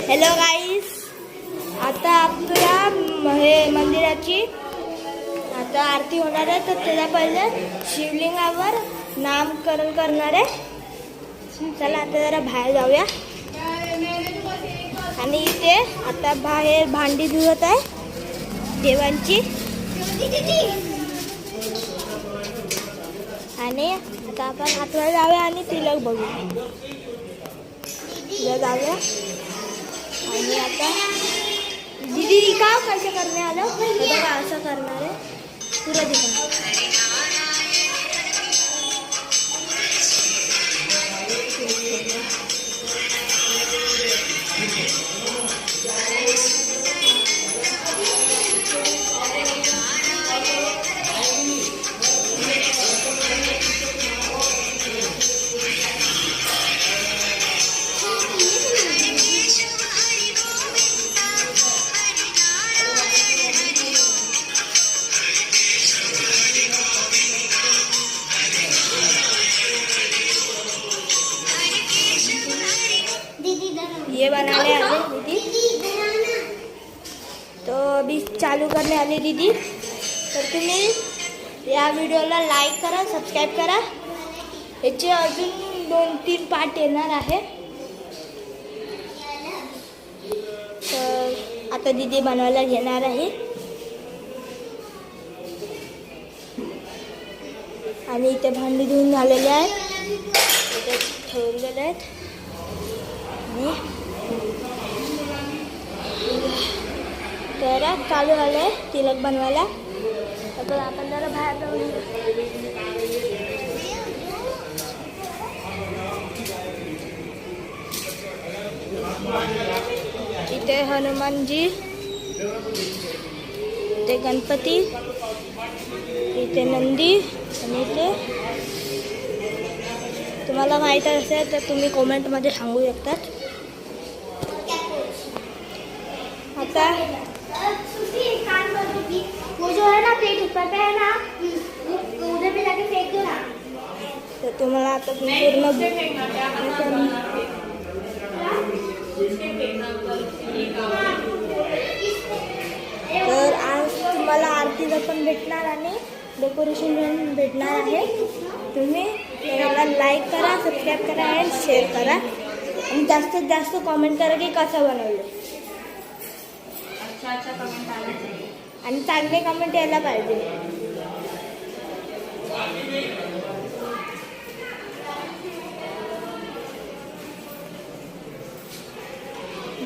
Hello गाईस, आता आपल्या हे मंदिराची आता आरती होणार आहे. तर त्याच्या पहिले शिवलिंगावर नामकरण करणार आहे. चला आता जरा बाहेर जाऊया. आणि इथे आता बाहेर भांडी धुवत आहे देवांची. आणि आता आपण आतमध्ये जाऊया आणि तिलक बघूया. जाऊया. आणि आता दीदी दिखाओ कैसे करने आलो. बघा असं करणार आहे पुरा दिखा. ये बनाने आले दीदी, तो अभी चालू करने आले दीदी. तर तुम्ही या व्हिडिओला लाईक करा, सबस्क्राईब करा. याचे अजून 2-3 पार्ट येणार आहे. तर आता दीदी बनवायला घेणार आहे. आणि इथे भांडी धुवून झालेले आहेत, इथे ठेवलेले आहेत. तर चालू झालंय तिलक बनवायला. तर आपण जरा बाहेर जाऊन इथे हनुमानजी, इथे गणपती, इथे नंदी. आणि इथे तुम्हाला माहीत असेल तर तुम्ही कमेंटमध्ये सांगू शकतात. आता वो जो है ना प्लेट ऊपर पे है ना, उधर पे जाके फेंक दो ना. तर तुम्हाला आता पूर्ण तर आज तुम्हाला आरतीला पण भेटणार आणि डेकोरेशन पण भेटणार आहे. तुम्ही याला लाईक करा, सबस्क्राईब करा आणि शेअर करा. आणि जास्तीत जास्त कमेंट करा की कसं बनवलं. अच्छा कमेंट आला आणि चांगले कमेंट यायला पाहिजे.